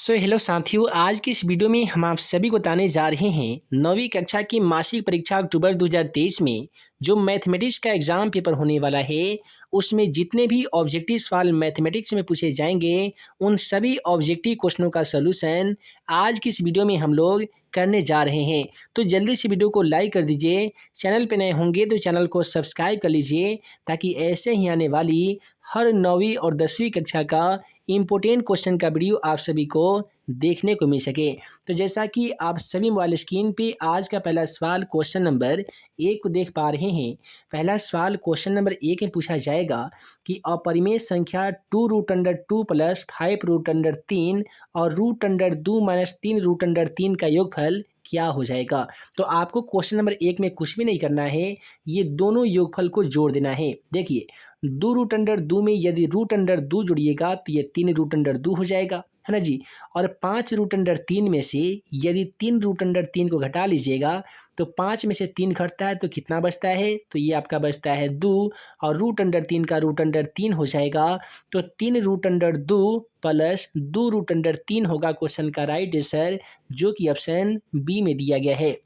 Hello साथियों, आज की इस वीडियो में हम आप सभी को बताने जा रहे हैं 9वीं कक्षा की मासिक परीक्षा अक्टूबर 2023 में जो मैथमेटिक्स का एग्ज़ाम पेपर होने वाला है, उसमें जितने भी ऑब्जेक्टिव सवाल मैथमेटिक्स में पूछे जाएंगे, उन सभी ऑब्जेक्टिव क्वेश्चनों का सलूशन आज की इस वीडियो में हम लोग करने जा रहे हैं। तो जल्दी से वीडियो को लाइक कर दीजिए। चैनल पर नए होंगे तो चैनल को सब्सक्राइब कर लीजिए, ताकि ऐसे ही आने वाली हर 9वीं और 10वीं कक्षा का इम्पोर्टेंट क्वेश्चन का वीडियो आप सभी को देखने को मिल सके। तो जैसा कि आप सभी मोबाइल स्क्रीन पे आज का पहला सवाल क्वेश्चन नंबर 1 को देख पा रहे हैं। पहला सवाल क्वेश्चन नंबर 1 में पूछा जाएगा कि अपरिमेय संख्या 2√2 प्लस 5√3 और √2 - 3√3 का योगफल क्या हो जाएगा। तो आपको क्वेश्चन नंबर 1 में कुछ भी नहीं करना है, ये दोनों योगफल को जोड़ देना है। देखिए, 2√2 में यदि √2 जोड़िएगा तो ये 3√2 हो जाएगा, है ना जी। और 5√3 में से यदि 3√3 को घटा लीजिएगा तो 5 में से 3 घटता है तो कितना बचता है, तो ये आपका बचता है 2 और √3 का √3 हो जाएगा। तो 3√2 प्लस 2√3 होगा क्वेश्चन का राइट आंसर, जो कि ऑप्शन बी में दिया गया है।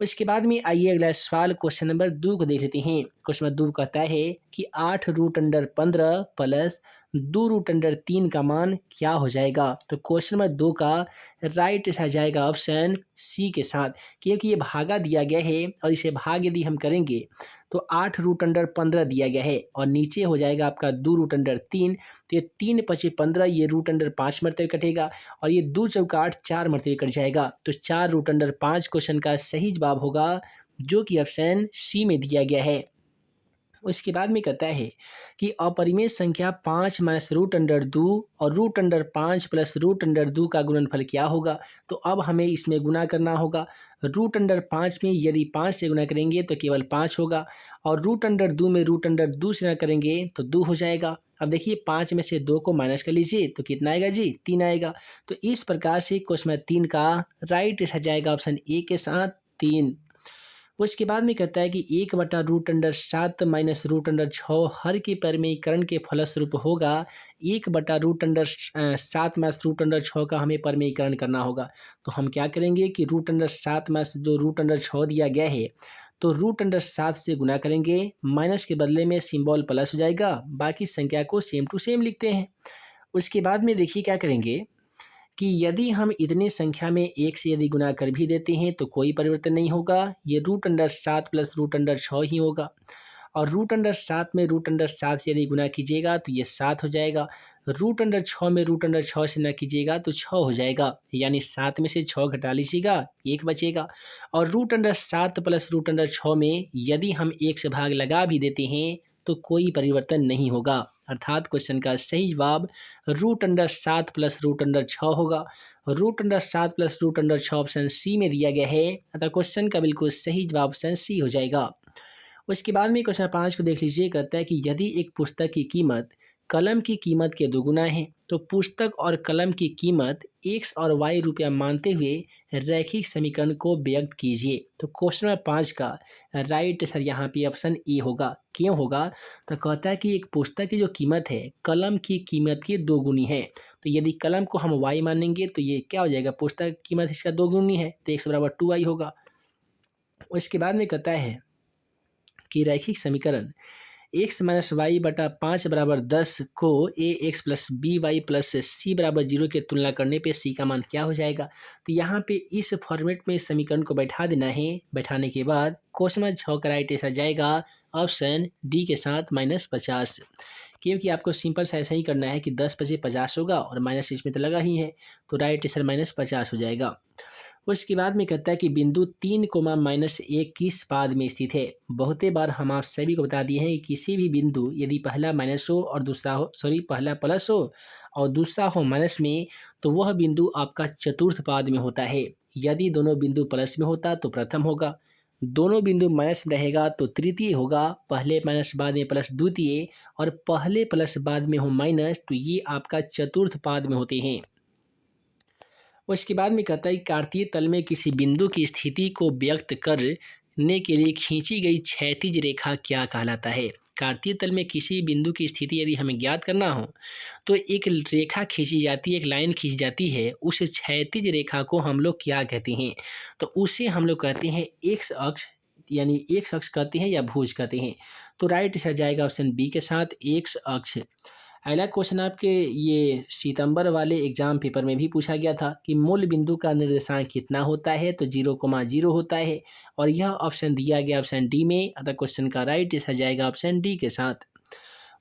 उसके बाद में आइए अगला सवाल क्वेश्चन नंबर 2 को देख लेते हैं। क्वेश्चन नंबर 2 कहता है कि 8√15 प्लस 2√3 का मान क्या हो जाएगा। तो क्वेश्चन नंबर 2 का राइट आंसर जाएगा ऑप्शन सी के साथ, क्योंकि ये भागा दिया गया है और इसे भाग यदि हम करेंगे तो 8√15 दिया गया है और नीचे हो जाएगा आपका 2√3। तो ये 3 × 5 = 15, ये √5 मरतबे कटेगा और ये 2 × 4 = 8, 4 मरतबे कट जाएगा। तो 4√5 क्वेश्चन का सही जवाब होगा, जो कि ऑप्शन सी में दिया गया है। उसके बाद में कहता है कि अपरिमेय संख्या 5 - √2 और √5 प्लस √2 का गुणनफल क्या होगा। तो अब हमें इसमें गुना करना होगा। √5 में यदि 5 से गुना करेंगे तो केवल 5 होगा और √2 में √2 से गुना करेंगे तो 2 हो जाएगा। अब देखिए, 5 में से 2 को माइनस कर लीजिए तो कितना आएगा जी, 3 आएगा। तो इस प्रकार से क्वेश्चन 3 का राइट आंसर जाएगा ऑप्शन ए के साथ 3। उसके बाद में कहता है कि 1/√7 माइनस √6 हर के परिमेयीकरण के फलस्वरूप होगा। 1/√7 माइनस √6 का हमें परिमेयीकरण करना होगा। तो हम क्या करेंगे कि √7 माइनस जो √6 दिया गया है तो √7 से गुना करेंगे, माइनस के बदले में सिंबल प्लस हो जाएगा, बाकी संख्या को सेम टू सेम लिखते हैं। उसके बाद में देखिए क्या करेंगे कि यदि हम इतनी संख्या में 1 से यदि गुना कर भी देते हैं तो कोई परिवर्तन नहीं होगा, ये √7 प्लस √6 ही होगा। और √7 में √7 से यदि गुना कीजिएगा तो ये 7 हो जाएगा। √6 में √6 से ना कीजिएगा तो 6 हो जाएगा, यानी 7 में से 6 घटा लीजिएगा, 1 बचेगा। और √7 प्लस √6 में यदि हम 1 से भाग लगा भी देते हैं तो कोई परिवर्तन नहीं होगा, अर्थात क्वेश्चन का सही जवाब √7 प्लस √6 होगा। √7 प्लस √6 ऑप्शन सी में दिया गया है, अतः क्वेश्चन का बिल्कुल सही जवाब ऑप्शन सी हो जाएगा। उसके बाद में क्वेश्चन 5 को देख लीजिए। कहता है कि यदि एक पुस्तक की कीमत कलम की कीमत के दोगुना है तो पुस्तक और कलम की कीमत x और y रुपया मानते हुए रैखिक समीकरण को व्यक्त कीजिए। तो क्वेश्चन नंबर 5 का राइट आंसर यहाँ पे ऑप्शन ए होगा। क्यों होगा, तो कहता है कि एक पुस्तक की जो कीमत है कलम की कीमत की दोगुनी है। तो यदि कलम को हम y मानेंगे तो ये क्या हो जाएगा, पुस्तक की कीमत इसका दोगुनी है तो x = 2y होगा। उसके बाद में कहता है कि रैखिक समीकरण x - y/5 = 10 को ax + by + c = 0 की तुलना करने पे c का मान क्या हो जाएगा। तो यहाँ पे इस फॉर्मेट में समीकरण को बैठा देना है। बैठाने के बाद क्वेश्चन नंबर 6 का राइट आंसर जाएगा ऑप्शन डी के साथ -50, क्योंकि आपको सिंपल सा ऐसा ही करना है कि 10 × 50 होगा और माइनस इसमें तो लगा ही है, तो राइट आंसर -50 हो जाएगा। उसके बाद में कहता है कि बिंदु 3, -1 किस पाद में स्थित है। बहुते बार हम आप सभी को बता दिए हैं कि किसी भी बिंदु यदि पहला माइनस हो और दूसरा हो पहला प्लस हो और दूसरा हो माइनस में, तो वह बिंदु आपका चतुर्थ पाद में होता है। यदि दोनों बिंदु प्लस में होता तो प्रथम होगा, दोनों बिंदु माइनस में रहेगा तो तृतीय होगा, पहले माइनस बाद में प्लस द्वितीय, और पहले प्लस बाद में हो माइनस, तो ये आपका चतुर्थ पाद में होते हैं। उसके बाद में कहता है कि कार्तीय तल में किसी बिंदु की स्थिति को व्यक्त करने के लिए खींची गई क्षैतिज रेखा क्या कहलाता है। कार्तीय तल में किसी बिंदु की स्थिति यदि हमें ज्ञात करना हो तो एक रेखा खींची जाती है, एक लाइन खींची जाती है। उस क्षैतिज रेखा को हम लोग क्या कहते हैं? तो उसे हम लोग कहते हैं एक्स अक्ष, यानी एक्स अक्ष कहते हैं या भुज कहते हैं। तो राइट आंसर जाएगा ऑप्शन बी के साथ एक्स अक्ष। अगला क्वेश्चन आपके ये सितंबर वाले एग्जाम पेपर में भी पूछा गया था कि मूल बिंदु का निर्देशांक कितना होता है? तो 0,0 होता है और यह ऑप्शन दिया गया ऑप्शन डी में। अतः क्वेश्चन का राइट आंसर जाएगा ऑप्शन डी के साथ।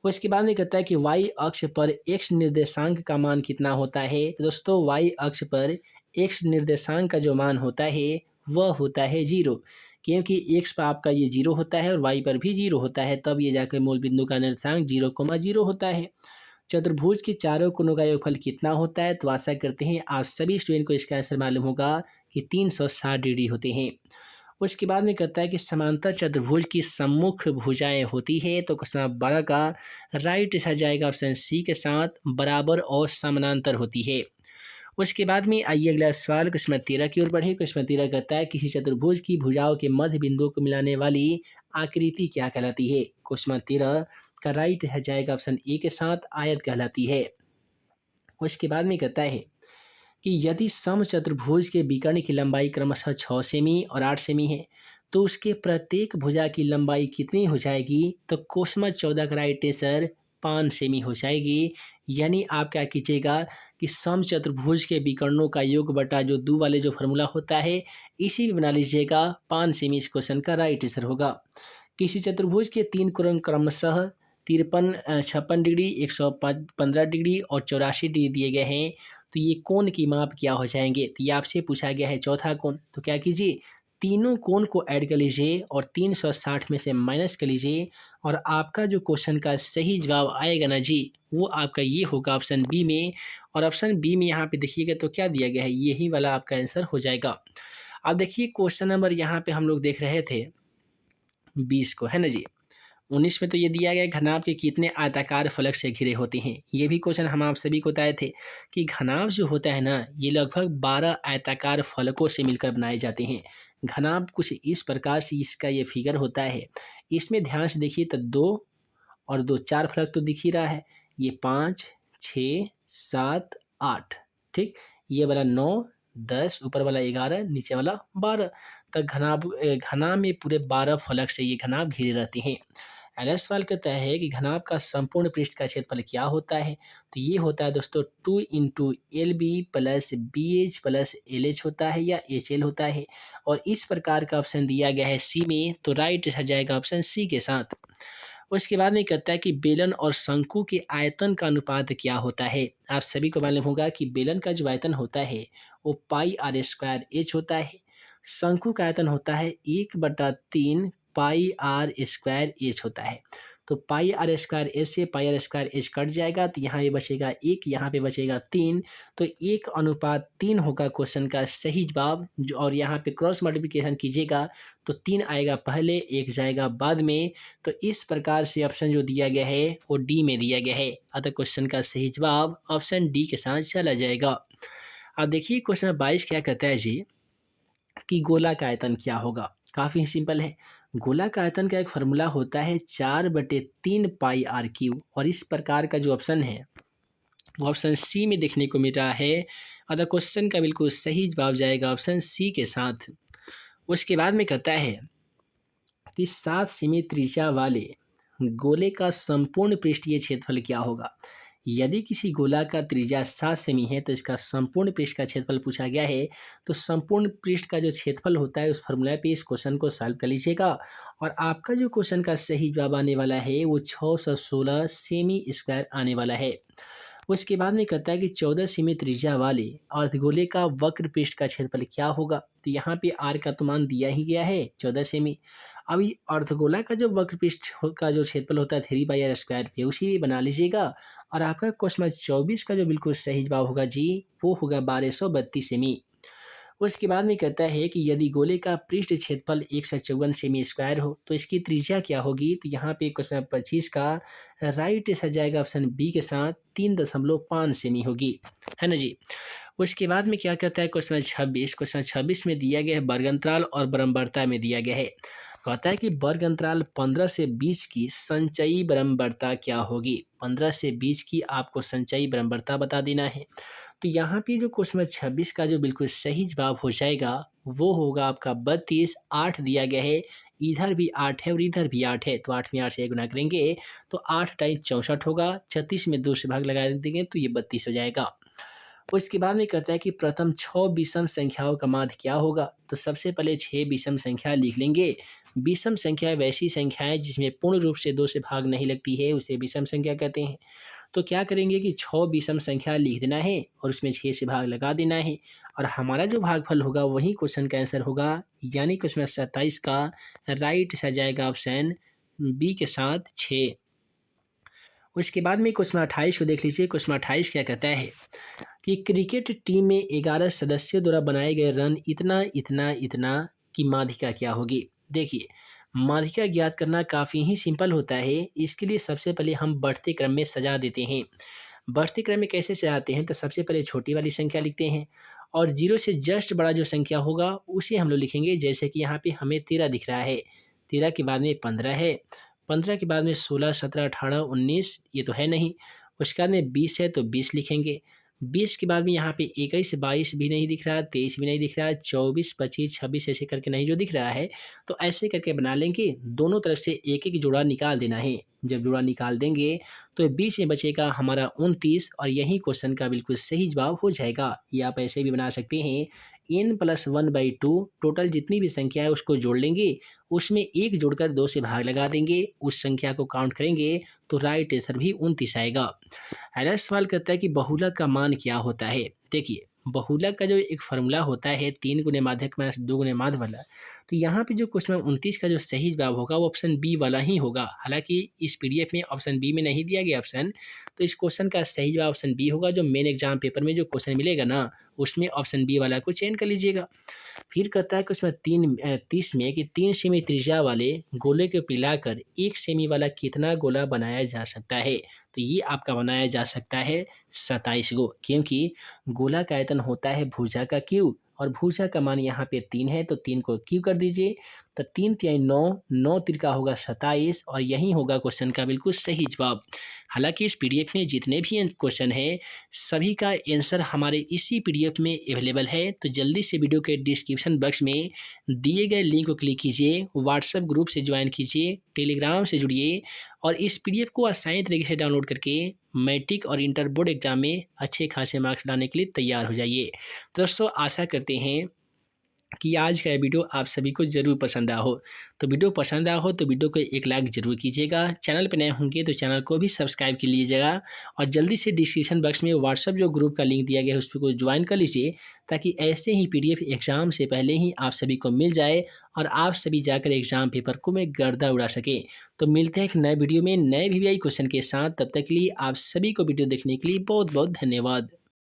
उसके बाद में कहता है कि वाई अक्ष पर एक्स निर्देशांक का मान कितना होता है? तो दोस्तों वाई अक्ष पर एक्स निर्देशांक का जो मान होता है वह होता है 0, क्योंकि एक्स पर आपका ये 0 होता है और वाई पर भी 0 होता है, तब ये जाकर मूल बिंदु का निर्देशांक 0,0 होता है। चतुर्भुज के चारों कोणों का योगफल कितना होता है? तो आशा करते हैं आप सभी स्टूडेंट को इसका आंसर मालूम होगा कि 360 डिग्री होते हैं। उसके बाद में कहता है कि समांतर चतुर्भुज की सम्मुख भुजाएं होती है। तो क्वेश्चन नंबर 12 का राइट आंसर जाएगा ऑप्शन सी के साथ, बराबर और समानांतर होती है। उसके बाद में आइए अगला सवाल क्वेश्चन नंबर 13 की ओर बढ़े। क्वेश्चन नंबर 13 कहता है किसी चतुर्भुज की भुजाओं के मध्य बिंदुओं को मिलाने वाली आकृति क्या कहलाती है? क्वेश्चन नंबर 13 का राइट आंसर जाएगा ऑप्शन ए के साथ, आयत कहलाती है। उसके बाद में कहता है कि यदि समचतुर्भुज के विकर्ण की लंबाई क्रमशः 6 सेमी और 8 सेमी है तो उसके प्रत्येक भुजा की लंबाई कितनी हो जाएगी? तो क्वेश्चन नंबर 14 का राइट आंसर 5 सेमी हो जाएगी। यानी आप क्या कीजिएगा कि समचतुर्भुज के विकर्णों का योग बटा जो दो वाले जो फार्मूला होता है इसी भी बना लीजिएगा, 5 सेमी इस क्वेश्चन का राइट आंसर होगा। किसी चतुर्भुज के 3 कोण क्रमशः 56 डिग्री, 115 डिग्री और 84 डिग्री दिए गए हैं, तो ये कोण की माप क्या हो जाएंगे? तो ये आपसे पूछा गया है चौथा कोण। तो क्या कीजिए, तीनों कोण को ऐड कर लीजिए और 360 में से माइनस कर लीजिए और आपका जो क्वेश्चन का सही जवाब आएगा ना जी, वो आपका ये होगा ऑप्शन बी में। और ऑप्शन बी में यहाँ पे देखिएगा तो क्या दिया गया है, यही वाला आपका आंसर हो जाएगा। अब देखिए क्वेश्चन नंबर यहाँ पे हम लोग देख रहे थे 20 को, है ना जी। 19 में तो ये दिया गया घनाभ के कितने आयताकार फलक से घिरे होते हैं। ये भी क्वेश्चन हम आप सभी को बताए थे कि घनाभ जो होता है ना, ये लगभग 12 आयताकार फलकों से मिलकर बनाए जाते हैं। घनाभ कुछ इस प्रकार से इसका ये फिगर होता है। इसमें ध्यान से देखिए तो 2 और 2 4 फलक तो दिख ही रहा है। ये 5, 6, 7, 8, ठीक। ये वाला 9, 10, ऊपर वाला 11, नीचे वाला 12 तक घनाभ में पूरे 12 फलक से ये घनाभ घिरे रहते हैं। अगला सवाल कहता है कि घनाभ का संपूर्ण पृष्ठ का क्षेत्रफल क्या होता है? तो ये होता है दोस्तों 2 into L B plus B H plus L H होता है या एच एल होता है। और इस प्रकार का ऑप्शन दिया गया है सी में, तो राइट आ जाएगा ऑप्शन सी के साथ। उसके बाद में कहता है कि बेलन और शंकु के आयतन का अनुपात क्या होता है? आप सभी को मालूम होगा कि बेलन का जो आयतन होता है वो पाई आर स्क्वायर एच होता है। शंकु का आयतन होता है 1/3 पाई आर स्क्वायर एच होता है। तो पाई आर स्क्वायर एच से पाई आर स्क्वायर एच कट जाएगा, तो यहाँ पे बचेगा 1, यहाँ पे बचेगा 3, तो 1:3 होगा क्वेश्चन का सही जवाब। और यहाँ पे क्रॉस मल्टीप्लिकेशन कीजिएगा तो 3 आएगा पहले, 1 जाएगा बाद में। तो इस प्रकार से ऑप्शन जो दिया गया है वो डी में दिया गया है। अतः क्वेश्चन का सही जवाब ऑप्शन डी के साथ चला जाएगा। अब देखिए क्वेश्चन 22 क्या कहता है जी कि गोला का आयतन क्या होगा। काफ़ी सिंपल है। गोला का आयतन का एक फार्मूला होता है 4/3 पाई आर क्यू, और इस प्रकार का जो ऑप्शन है वो ऑप्शन सी में देखने को मिल रहा है। अतः क्वेश्चन का बिल्कुल सही जवाब जाएगा ऑप्शन सी के साथ। उसके बाद में कहता है कि 7 सेमी त्रिज्या वाले गोले का संपूर्ण पृष्ठीय क्षेत्रफल क्या होगा। यदि किसी गोला का त्रिज्या 7 सेमी है तो इसका संपूर्ण पृष्ठ का क्षेत्रफल पूछा गया है। तो संपूर्ण पृष्ठ का जो क्षेत्रफल होता है उस फॉर्मूला पे इस क्वेश्चन को सॉल्व कर लीजिएगा और आपका जो क्वेश्चन का सही जवाब आने वाला है वो 616 सेमी स्क्वायर आने वाला है। उसके बाद में कहता है कि 14 सेमी त्रिज्या वाले अर्धगोले का वक्र पृष्ठ का क्षेत्रफल क्या होगा। तो यहाँ पे आर का तो मान दिया ही गया है 14 सेमी। अभी अर्धगोला का जो वक्र पृष्ठ का जो क्षेत्रफल होता है 3/r² पे उसी भी बना लीजिएगा। और आपका क्वेश्चन 24 का जो बिल्कुल सही जवाब होगा जी वो होगा 1232 सेमी। उसके बाद में कहता है कि यदि गोले का पृष्ठ क्षेत्रफल 154 सेमी स्क्वायर हो तो इसकी त्रिज्या क्या होगी। तो यहाँ पे क्वेश्चन 25 का राइट आंसर जाएगा ऑप्शन बी के साथ 3.5 सेमी होगी, है ना जी। उसके बाद में क्या कहता है क्वेश्चन 26 में दिया गया है वर्ग अंतराल और बराबरता में दिया गया है। कहता है कि वर्ग अंतराल 15 से 20 की संचयी बराबरता क्या होगी। 15 से 20 की आपको संचयी बराबरता बता देना है। तो यहाँ पे जो क्वेश्चन नंबर 26 का जो बिल्कुल सही जवाब हो जाएगा वो होगा आपका 32। 8 दिया गया है, इधर भी 8 है और इधर भी 8 है, तो 8 में 8 से गुना करेंगे तो 8 टाइम 64 होगा। 36 में 2 से भाग लगा देंगे तो ये 32 हो जाएगा। उसके बाद में कहता है कि प्रथम 6 विषम संख्याओं का माध्य क्या होगा। तो सबसे पहले 6 विषम संख्या लिख लेंगे। विषम संख्या वैसी संख्या है जिसमें पूर्ण रूप से 2 से भाग नहीं लगती है, उसे विषम संख्या कहते हैं। तो क्या करेंगे कि 6 विषम संख्या लिख देना है और उसमें 6 से भाग लगा देना है और हमारा जो भागफल होगा वही क्वेश्चन का आंसर होगा। यानी क्वेश्चन 27 का राइट आ जाएगा ऑप्शन बी के साथ 6। उसके बाद में क्वेश्चन 28 को देख लीजिए। क्वेश्चन 28 क्या कहता है कि क्रिकेट टीम में 11 सदस्यों द्वारा बनाए गए रन इतना इतना इतना की माध्यिका क्या होगी। देखिए, माध्यिका ज्ञात करना काफ़ी ही सिंपल होता है। इसके लिए सबसे पहले हम बढ़ते क्रम में सजा देते हैं। बढ़ते क्रम में कैसे सजाते हैं, तो सबसे पहले छोटी वाली संख्या लिखते हैं और 0 से जस्ट बड़ा जो संख्या होगा उसे हम लोग लिखेंगे। जैसे कि यहाँ पे हमें 13 दिख रहा है, 13 के बाद में 15 है, 15 के बाद में 16, 17, 18, 19 ये तो है नहीं। उसके बाद में 20 है तो 20 लिखेंगे। 20 के बाद में यहाँ पे 21, 22 भी नहीं दिख रहा, 23 भी नहीं दिख रहा, 24, 25, 26 ऐसे करके नहीं जो दिख रहा है। तो ऐसे करके बना लेंगे, दोनों तरफ से एक एक जोड़ा निकाल देना है। जब जोड़ा निकाल देंगे तो 20 में बचेगा हमारा 29 और यही क्वेश्चन का बिल्कुल सही जवाब हो जाएगा। या आप ऐसे भी बना सकते हैं n+1/2 टोटल जितनी भी संख्या है उसको जोड़ लेंगे, उसमें एक जोड़कर 2 से भाग लगा देंगे, उस संख्या को काउंट करेंगे तो राइट आंसर भी 29 आएगा। अगला सवाल कहता है कि बहुलक का मान क्या होता है। देखिए, बहुलक का जो एक फार्मूला होता है 3 गुने माध्यक माइनस 2 गुने माध्य वाला। तो यहाँ पे जो क्वेश्चन 29 का जो सही जवाब होगा वो ऑप्शन बी वाला ही होगा। हालांकि इस पीडीएफ में ऑप्शन बी में नहीं दिया गया ऑप्शन, तो इस क्वेश्चन का सही जवाब ऑप्शन बी होगा। जो मेन एग्जाम पेपर में जो क्वेश्चन मिलेगा ना उसमें ऑप्शन बी वाला को चयन कर लीजिएगा। फिर कहता है कि उसमें 30 में कि 3 सेमी त्रिज्या वाले गोले को पिलाकर 1 सेमी वाला कितना गोला बनाया जा सकता है। तो ये आपका बनाया जा सकता है 27 गो, क्योंकि गोला का आयतन होता है भुजा का क्यूब और भुजा का मान यहाँ पे 3 है तो 3 को क्यूब कर दीजिए। तो 3 तिहाई 9, 9 तिरका होगा 27 और यही होगा क्वेश्चन का बिल्कुल सही जवाब। हालांकि इस पीडीएफ में जितने भी क्वेश्चन है सभी का आंसर हमारे इसी पीडीएफ में अवेलेबल है। तो जल्दी से वीडियो के डिस्क्रिप्शन बॉक्स में दिए गए लिंक को क्लिक कीजिए, व्हाट्सएप ग्रुप से ज्वाइन कीजिए, टेलीग्राम से जुड़िए और इस पीडीएफ को आसानी तरीके से डाउनलोड करके मैट्रिक और इंटर बोर्ड एग्जाम में अच्छे खासे मार्क्स लाने के लिए तैयार हो जाइए। तो दोस्तों, आशा करते हैं कि आज का वीडियो आप सभी को ज़रूर पसंद आया हो। तो वीडियो पसंद आया हो तो वीडियो को एक लाइक ज़रूर कीजिएगा। चैनल पर नए होंगे तो चैनल को भी सब्सक्राइब कर लीजिएगा और जल्दी से डिस्क्रिप्शन बॉक्स में व्हाट्सएप जो ग्रुप का लिंक दिया गया है उस पर को ज्वाइन कर लीजिए, ताकि ऐसे ही पीडीएफ एग्ज़ाम से पहले ही आप सभी को मिल जाए और आप सभी जाकर एग्ज़ाम पेपर को में गर्दा उड़ा सके। तो मिलते हैं एक नए वीडियो में नए वीवीआई क्वेश्चन के साथ। तब तक के लिए आप सभी को वीडियो देखने के लिए बहुत बहुत धन्यवाद।